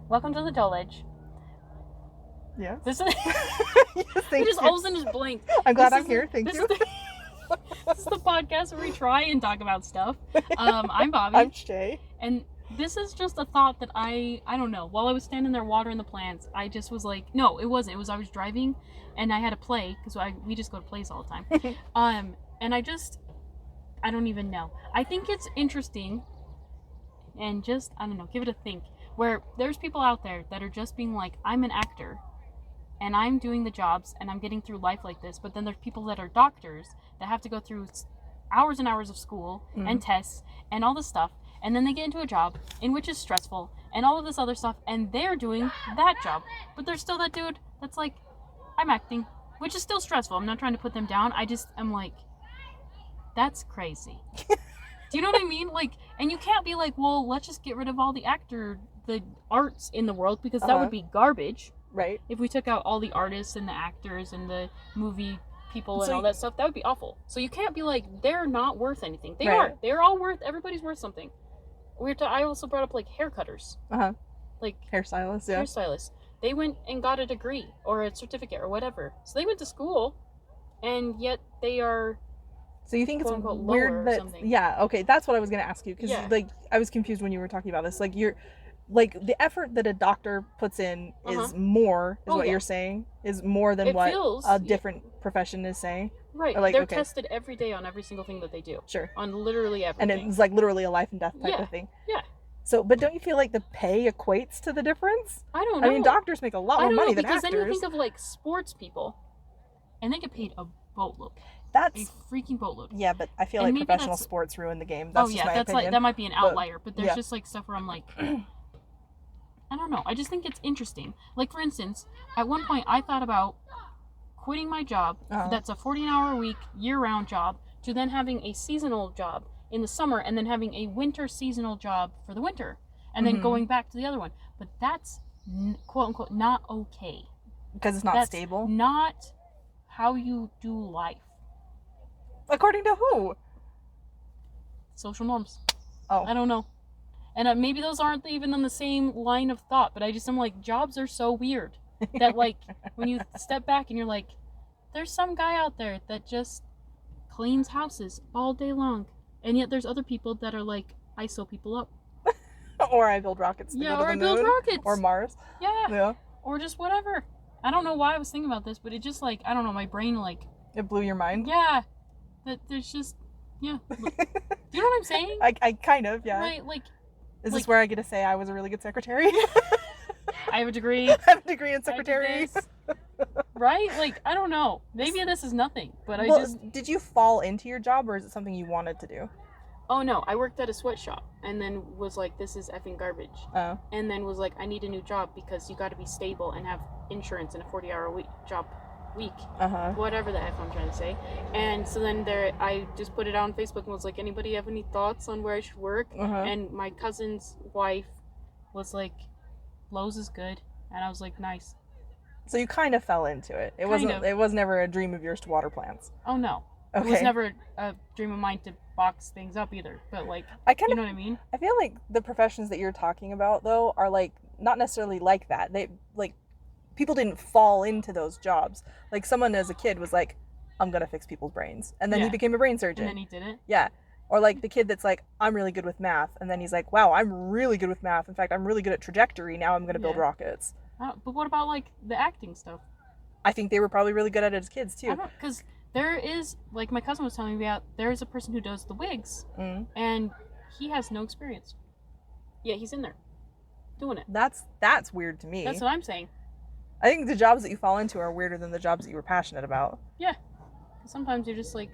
Welcome to the Dolage. Yeah. This is... Yes, We thank just you. all of a sudden just blinked. I'm glad This I'm is here. the- Thank this you. Is the... This is the podcast where we try and talk about stuff. I'm Bobby. I'm Shay. And this is just a thought that I don't know. While I was standing there watering the plants, I just was like, no, it wasn't. It was I was driving and I had a play because we just go to plays all the time. And I don't even know. I think it's interesting and just, I don't know, give it a think. Where there's people out there that are just being like, I'm an actor and I'm doing the jobs and I'm getting through life like this. But then there's people that are doctors that have to go through hours and hours of school and tests and all this stuff. And then they get into a job in which is stressful and all of this other stuff. And they're doing that job. But there's still that dude that's like, I'm acting, which is still stressful. I'm not trying to put them down. I'm like, that's crazy. Do you know what I mean? Like, and you can't be like, well, let's just get rid of all the arts in the world because that would be garbage. Right. If we took out all the artists and the actors and the movie people and all that stuff, that would be awful. So you can't be like, they're not worth anything. They are. They're all worth, everybody's worth something. I also brought up like hair cutters. Like hairstylists, yeah. Hairstylists. They went and got a degree or a certificate or whatever. So they went to school and yet they are... So you think it's quote, weird that... Yeah, okay, that's what I was going to ask you. Because, like, I was confused when you were talking about this. Like, the effort that a doctor puts in is more, is what you're saying? Is more than what a different profession is saying? Right. Like, they're tested every day on every single thing that they do. Sure. On literally everything. And it's like literally a life and death type of thing. Yeah. So, but don't you feel like the pay equates to the difference? I don't know. I mean, doctors make a lot more money than actors. Because then you think of, like, sports people, and they get paid a boatload. That's a freaking boatload. Yeah, but I feel like professional sports ruin the game. That's just my opinion. Like, that might be an outlier, but there's just like stuff where I'm like, I don't know. I just think it's interesting. Like, for instance, at one point I thought about quitting my job. That's a 14-hour-a-week, year-round job, to then having a seasonal job in the summer, and then having a winter seasonal job for the winter, and then going back to the other one. But that's quote unquote not okay. Because it's not stable. Not how you do life. According to who? Social norms. Oh. I don't know. And maybe those aren't even on the same line of thought, but I'm like, jobs are so weird that, like, when you step back and you're like, there's some guy out there that just cleans houses all day long, and yet there's other people that are like, I sew people up. Or I build rockets to go to the moon. I build rockets. Or Mars. Yeah. Or just whatever. I don't know why I was thinking about this, but it just, like, I don't know, my brain, like... It blew your mind? Yeah. That there's just... Yeah. Do you know what I'm saying? I kind of, yeah. Right, like... Is this where I get to say I was a really good secretary? I have a degree. I have a degree in secretary. Right? Like, I don't know. Maybe this is nothing, but Did you fall into your job, or is it something you wanted to do? Oh, no. I worked at a sweatshop, and then was like, this is effing garbage. Oh. And then was like, I need a new job because you got to be stable and have insurance in a 40-hour-a-week job. Whatever the F I'm trying to say. And so then I just put it out on Facebook and was like, anybody have any thoughts on where I should work? And my cousin's wife was like, Lowe's is good. And I was like, nice. So you kind of fell into it. It was never a dream of yours to water plants. Oh no. Okay. It was never a dream of mine to box things up either. But like, you know what I mean? I feel like the professions that you're talking about though are like not necessarily like that. They like people didn't fall into those jobs. Like, someone as a kid was like, I'm going to fix people's brains. And then he became a brain surgeon. And then he didn't? Yeah. Or like the kid that's like, I'm really good with math. And then he's like, wow, I'm really good with math. In fact, I'm really good at trajectory. Now I'm going to build rockets. But what about, like, the acting stuff? I think they were probably really good at it as kids, too. Because there is, like my cousin was telling me about, there is a person who does the wigs. And he has no experience. Yeah, he's in there doing it. That's weird to me. That's what I'm saying. I think the jobs that you fall into are weirder than the jobs that you were passionate about. Yeah. Sometimes you're just like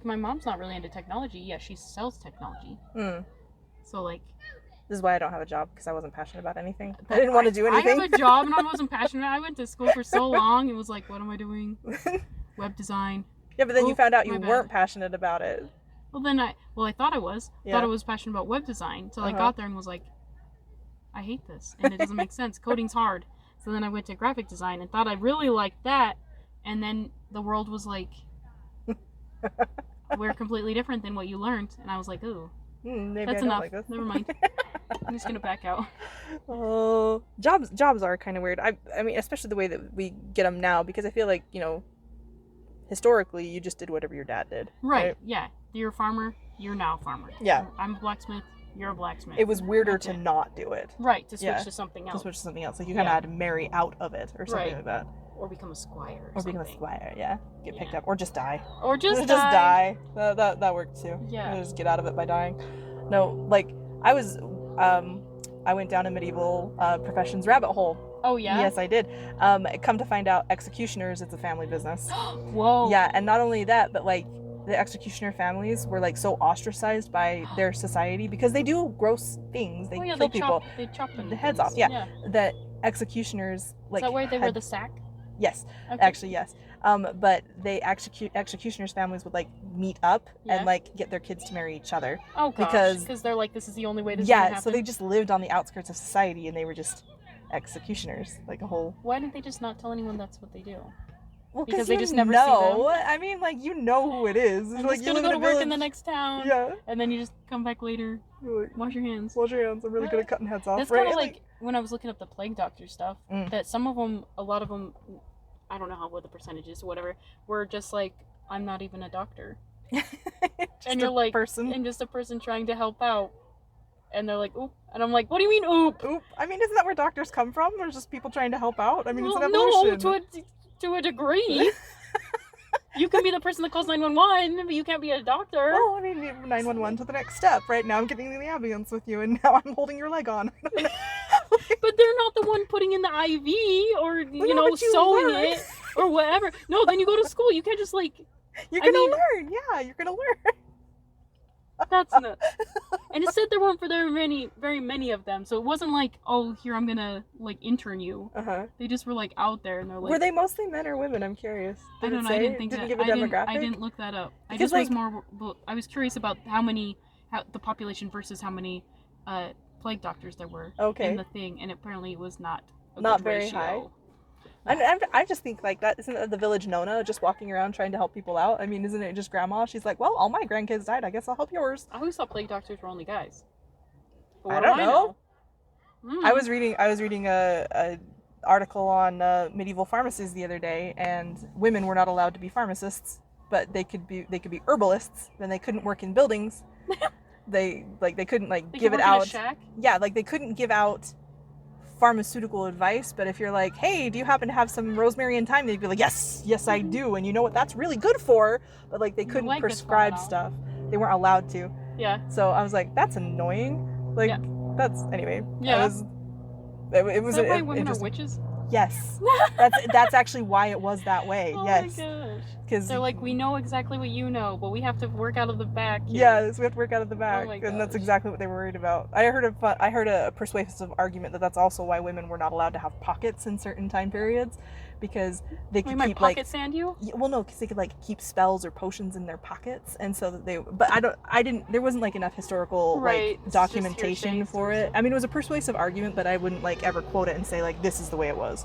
my mom's not really into technology. Yeah, she sells technology. So like... This is why I don't have a job, because I wasn't passionate about anything. I didn't want to do anything. I have a job and I wasn't passionate. I went to school for so long. It was like, what am I doing? Web design. Yeah, but then you found out you weren't passionate about it. Well, then I thought I was. Yeah. Thought I was passionate about web design. Until I got there and was like, I hate this. And it doesn't make sense. Coding's hard. So then I went to graphic design and thought I really liked that. And then the world was like, we're completely different than what you learned. And I was like, ooh. Maybe that's I don't enough. like this. Never mind. I'm just gonna back out. Oh, jobs are kind of weird. I mean, especially the way that we get them now, because I feel like, you know, historically you just did whatever your dad did. Right. Yeah. You're a farmer. You're now a farmer. Yeah. I'm a blacksmith. You're a blacksmith. It was weirder to not do it. Right. To switch to something else. To switch to something else. Like you kind of had to marry out of it or something like that. Or become a squire. Or become a squire. Yeah. Get picked up. Or just die. Or just die. That worked too. Yeah. Just get out of it by dying. No, like I went down a medieval professions rabbit hole. Oh yeah? Yes, I did. Come to find out, executioners, it's a family business. Whoa. Yeah, and not only that, but like the executioner families were like so ostracized by their society because they do gross things. They kill people. They chop the heads off. Yeah. That executioners like. Is that why they wear the sack? Yes, actually yes. But executioners' families would like meet up and like get their kids to marry each other. Oh gosh, because they're like, this is the only way this can happen. So they just lived on the outskirts of society and they were just executioners, like a whole. Why didn't they just not tell anyone that's what they do? Well, because they just never see them. I mean, like, you know who it is. I'm like, just gonna go to work in the next town. Yeah. And then you just come back later. Like, wash your hands. Wash your hands. I'm really good at cutting heads off. That's kind of like when I was looking up the plague doctor stuff. That some of them, a lot of them, I don't know what the percentage is or whatever, were just like, I'm not even a doctor. And you're like, and just a person trying to help out. And they're like, oop. And I'm like, what do you mean, oop? Oop. I mean, isn't that where doctors come from? There's just people trying to help out. I mean, it's an evolution. No, to a degree. You can be the person that calls 911, but you can't be a doctor. Oh, I mean, 911 to the next step. Right now I'm getting in the ambulance with you, and now I'm holding your leg on. But they're not the one putting in the IV or, sewing it or whatever. No, then you go to school. You can't just like... You're going to learn. Yeah, you're going to learn. That's nuts. And it said there weren't very many of them, so it wasn't like, oh, here, I'm gonna like intern you. They just were like out there, and they're like. Were they mostly men or women? I'm curious. I don't know. I didn't think that. Give a demographic? I didn't look that up. I just was more. I was curious about the population versus how many plague doctors there were in the thing, and apparently it was not very high. I just think like that isn't the village Nona just walking around trying to help people out. I mean, isn't it just grandma? She's like, well, all my grandkids died. I guess I'll help yours. I always thought plague doctors were only guys. I don't know. I was reading a article on medieval pharmacies the other day, and women were not allowed to be pharmacists, but they could be herbalists. Then they couldn't work in buildings. they couldn't give it out. Yeah, like they couldn't give out pharmaceutical advice, but if you're like, hey, do you happen to have some rosemary and thyme, they'd be like, yes I do, and you know what that's really good for, but like they couldn't prescribe stuff. They weren't allowed to. Yeah. So I was like, that's annoying. Like that's anyway. Yeah. It was Is that why women are witches? Yes. That's actually why it was that way. Yes. Oh my gosh. Because they're like, we know exactly what you know, but we have to work out of the back here. Yes, we have to work out of the back. Oh, and that's exactly what they were worried about. I heard a persuasive argument that's also why women were not allowed to have pockets in certain time periods, because they could keep pocket sand you? Well, no, because they could like keep spells or potions in their pockets, and so that there wasn't like enough historical like documentation for it. I mean, it was a persuasive argument, but I wouldn't like ever quote it and say like this is the way it was.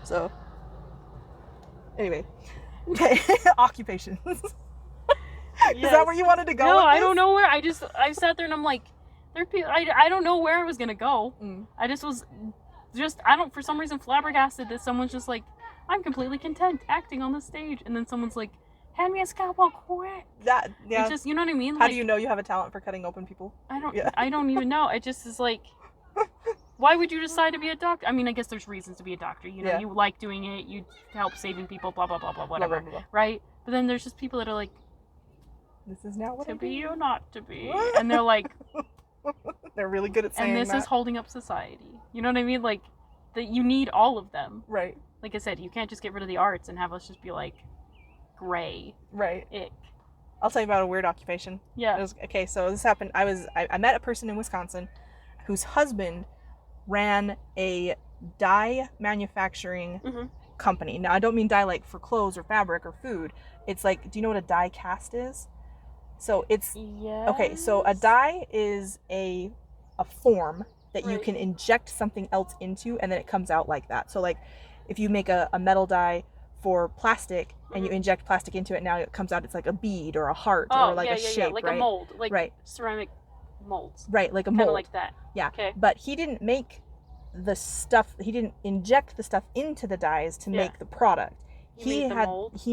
So anyway. Okay, occupations. Is that where you wanted to go? No, I don't know where. I sat there and I'm like, I don't know where I was gonna go. I was for some reason flabbergasted that someone's just like, I'm completely content acting on the stage, and then somene's like, hand me a scalpel quick. It's just, you know what I mean? How do you know you have a talent for cutting open people? I don't even know. It just is like, why would you decide to be a doctor? I mean, I guess there's reasons to be a doctor. You know, you like doing it, you help saving people, blah, blah, blah, blah, whatever, right? But then there's just people that are like, this is not what to be or not to be. And they're like... they're really good at saying that. And this is holding up society. You know what I mean? Like, that you need all of them. Right. Like I said, you can't just get rid of the arts and have us just be like, gray. Right. Ick. I'll tell you about a weird occupation. Yeah. Okay, so this happened. I met a person in Wisconsin whose husband ran a dye manufacturing company. Now, I don't mean dye like for clothes or fabric or food. It's like, do you know what a dye cast is? So it's okay. So a dye is a form that you can inject something else into, and then it comes out like that. So like, if you make a metal dye for plastic and you inject plastic into it, now it comes out. It's like a bead or a heart or like a shape, like right? a mold, like right. ceramic. molds. Right, like a mold. Kind of like that. Yeah. Okay. But he didn't make the stuff. He didn't inject the stuff into the dies to make the product. He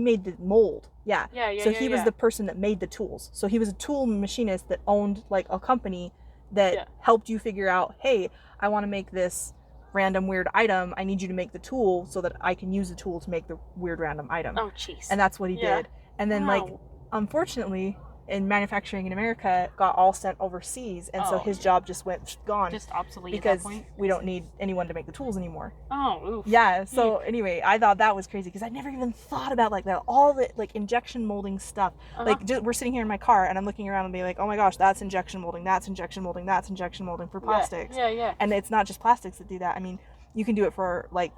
made the mold. Yeah. So he was the person that made the tools. So he was a tool machinist that owned like a company that helped you figure out, hey, I want to make this random weird item. I need you to make the tool so that I can use the tool to make the weird random item. Oh, jeez. And that's what he did. And then like, unfortunately, in manufacturing in America, got all sent overseas, and so his job just gone. Just obsolete because at that point. We don't need anyone to make the tools anymore. Oh, oof. Yeah. So anyway, I thought that was crazy because I never even thought about like that. All the like injection molding stuff. Like we're sitting here in my car, and I'm looking around and being like, oh my gosh, that's injection molding. That's injection molding. That's injection molding for plastics. Yeah. And it's not just plastics that do that. I mean, you can do it for like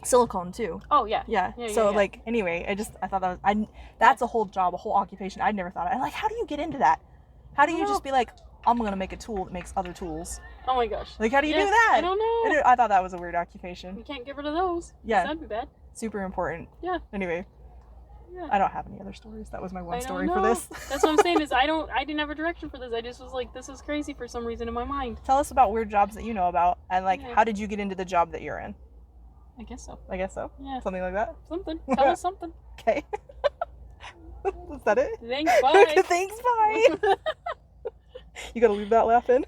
silicone too. Oh yeah. So like anyway, I thought that was that's a whole job, a whole occupation I'd never thought of. And like, how do you get into that? How do you just be like, I'm gonna make a tool that makes other tools? Oh my gosh. Like, how do you do that? I don't know. I thought that was a weird occupation. You can't get rid of those. Yeah. That'd be bad. Super important. Yeah. Anyway. Yeah. I don't have any other stories. That was my one story for this. That's what I'm saying is I didn't have a direction for this. I just was like, this is crazy for some reason in my mind. Tell us about weird jobs that you know about, and like how did you get into the job that you're in? I guess so. Yeah. Something like that? Something. Tell us something. Okay. Is that it? Thanks, bye. Thanks, bye. You gotta leave that laugh in.